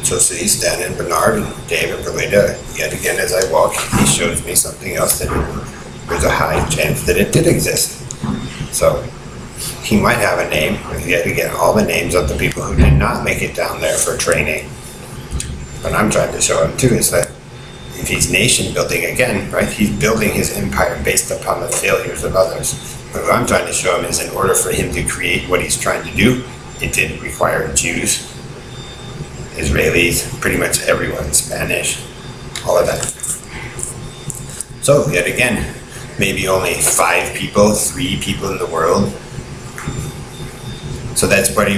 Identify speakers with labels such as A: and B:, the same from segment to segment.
A: So see, Stan and Bernard and Dave and Berlita, yet again as I walk, he shows me something else that there's a high chance that it did exist. So he might have a name, yet again, all the names of the people who did not make it down there for training. But I'm trying to show him too is that if he's nation building again, right, he's building his empire based upon the failures of others. But what I'm trying to show him is in order for him to create what he's trying to do, it did require Jews, Israelis, pretty much everyone, Spanish, all of that. So yet again, maybe only 5 people, 3 people in the world. So that's what he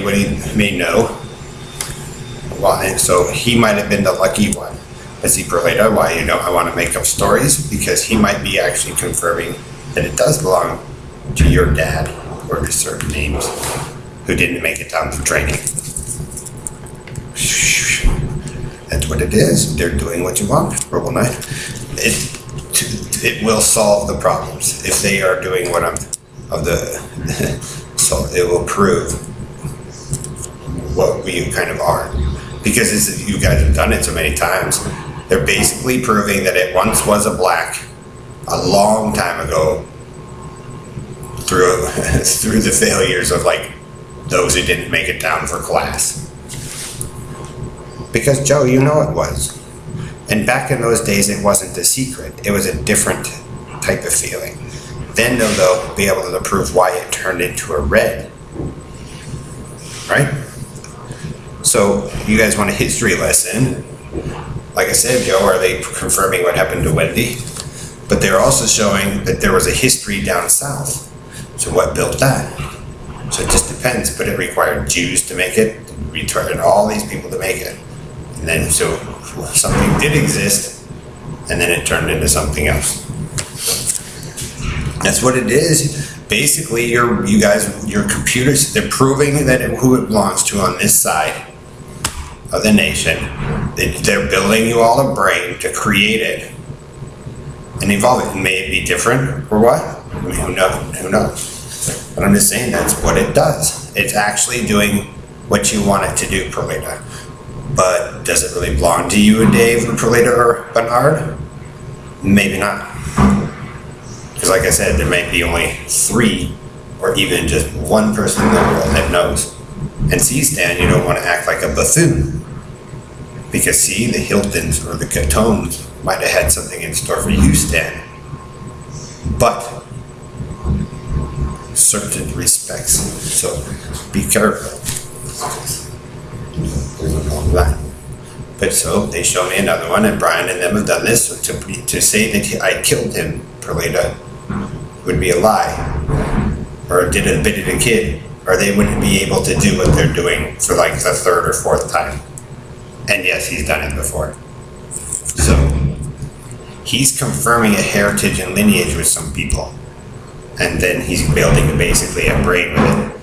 A: may know. Well, and so he might have been the lucky one. But see, Berlita, why I want to make up stories, because he might be actually confirming that it does belong to your dad or to certain names who didn't make it down to training. That's what it is. They're doing what you want, Robo Knight. It will solve the problems if they are doing what so it will prove what we kind of are. Because you guys have done it so many times, they're basically proving that it once was a black a long time ago through the failures of like those who didn't make it down for class. Because Joe, you know it was. And back in those days, it wasn't a secret. It was a different type of feeling. Then they'll be able to prove why it turned into a red. Right? So you guys want a history lesson. Like I said, Joe, are they confirming what happened to Wendy? But they're also showing that there was a history down south. So what built that? So it just depends, but it required Jews to make it, returned all these people to make it. And then so something did exist, and then it turned into something else. That's what it is. Basically, your computers, they're proving that who it belongs to on this side of the nation. They're building you all a brain to create it and evolve it. May it be different or what? I mean, who knows? But I'm just saying that's what it does. It's actually doing what you want it to do, Perlita. But does it really belong to you and Dave, or Perlita, or Bernard? Maybe not. Because like I said, there may be only 3 or even just 1 person in the world that knows. And see, Stan, you don't want to act like a buffoon. Because see, the Hiltons or the Catones might have had something in store for you, Stan. But certain respects. So be careful. That. But so they show me another one, and Brian and them have done this. So to say that I killed him, Perlita, would be a lie, or did a bit of a kid, or they wouldn't be able to do what they're doing for like the 3rd or 4th time. And yes, he's done it before. So he's confirming a heritage and lineage with some people, and then he's building basically a brain with it.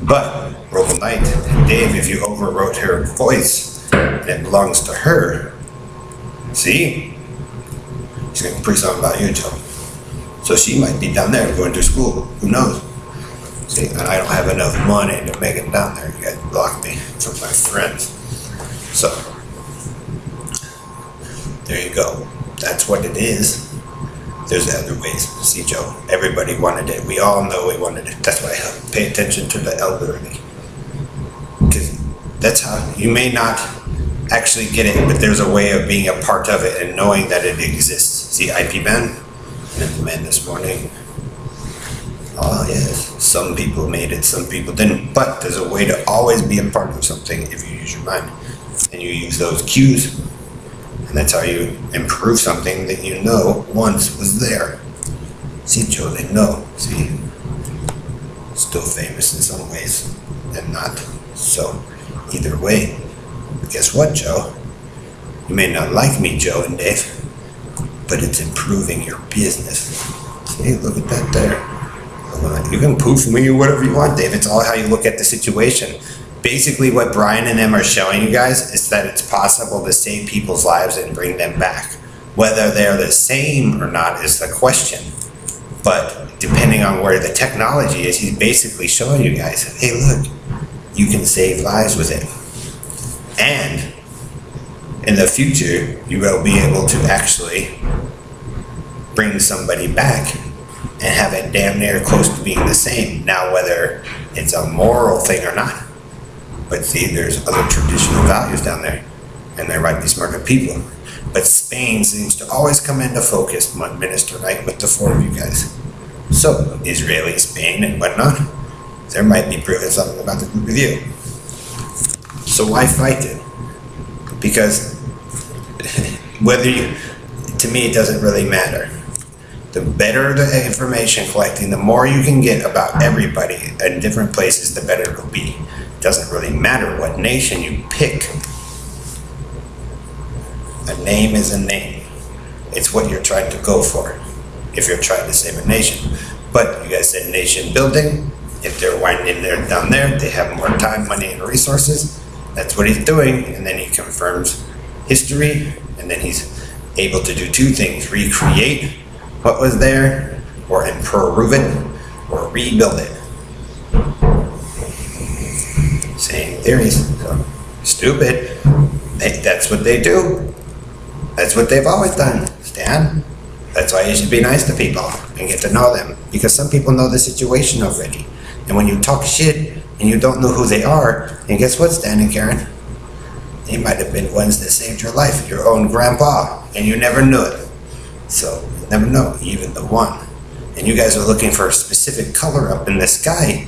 A: But Robo Knight and Dave, if you overwrote her voice and it belongs to her, see, she's gonna prove something about you, Joe. So she might be down there going to school. Who knows? See, and I don't have enough money to make it down there. You guys blocked me from my friends. So there you go. That's what it is. There's other ways. See, Joe, everybody wanted it. We all know we wanted it. That's why I pay attention to the elderly. Because that's how, you may not actually get it, but there's a way of being a part of it and knowing that it exists. See, IP Man? And the man this morning. Oh, yes. Some people made it, some people didn't. But there's a way to always be a part of something if you use your mind. And you use those cues. And that's how you improve something that you know once was there. See, Joe, they know. See? Still famous in some ways and not. So, either way. But guess what, Joe? You may not like me, Joe and Dave, but it's improving your business. See, look at that there. You can poof me or whatever you want, Dave. It's all how you look at the situation. Basically, what Brian and them are showing you guys is that it's possible to save people's lives and bring them back. Whether they're the same or not is the question. But depending on where the technology is, he's basically showing you guys, hey, look, you can save lives with it. And in the future, you will be able to actually bring somebody back and have it damn near close to being the same. Now, whether it's a moral thing or not, but see, there's other traditional values down there, and there might be smarter people. But Spain seems to always come into focus, Minister Knight, with the four of you guys. So, Israeli, Spain, and whatnot, there might be proving something about the group of you. So why fight it? Because to me, it doesn't really matter. The better the information collecting, the more you can get about everybody in different places, the better it'll be. It doesn't really matter what nation you pick. A name is a name. It's what you're trying to go for if you're trying to save a nation. But you guys said nation building. If they're winding there down there, they have more time, money, and resources. That's what he's doing. And then he confirms history. And then he's able to do two things: recreate what was there, or improve it, or rebuild it. Same theories. So, stupid. That's what they do. That's what they've always done, Stan. That's why you should be nice to people and get to know them. Because some people know the situation already. And when you talk shit and you don't know who they are, and guess what, Stan and Karen? They might have been ones that saved your life, your own grandpa, and you never knew it. So, you never know, even the one. And you guys are looking for a specific color up in the sky.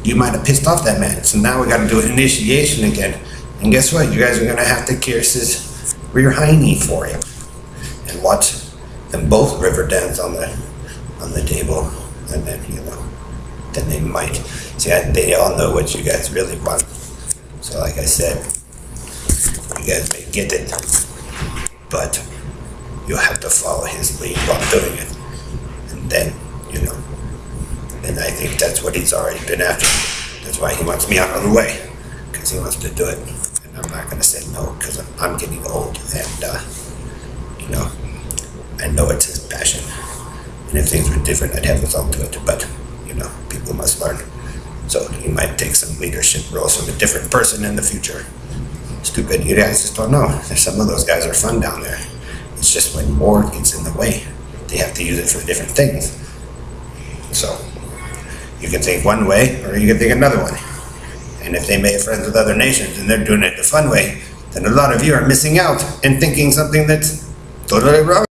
A: You might have pissed off that man. So now we got to do an initiation again. And guess what? You guys are going to have to kiss his rear hiney for him. And watch them both river dance on the table. And then, then they might. See, they all know what you guys really want. So like I said, you guys may get it. But you'll have to follow his lead while doing it. And then, and I think that's what he's already been after. That's why he wants me out of the way, because he wants to do it. And I'm not going to say no, because I'm getting old, and, I know it's his passion. And if things were different, I'd have his own to it. But, people must learn. So he might take some leadership roles from a different person in the future. Stupid, you guys just don't know. Some of those guys are fun down there. It's just when war gets in the way, they have to use it for different things. So, you can think one way, or you can think another one. And if they made friends with other nations and they're doing it the fun way, then a lot of you are missing out and thinking something that's totally wrong.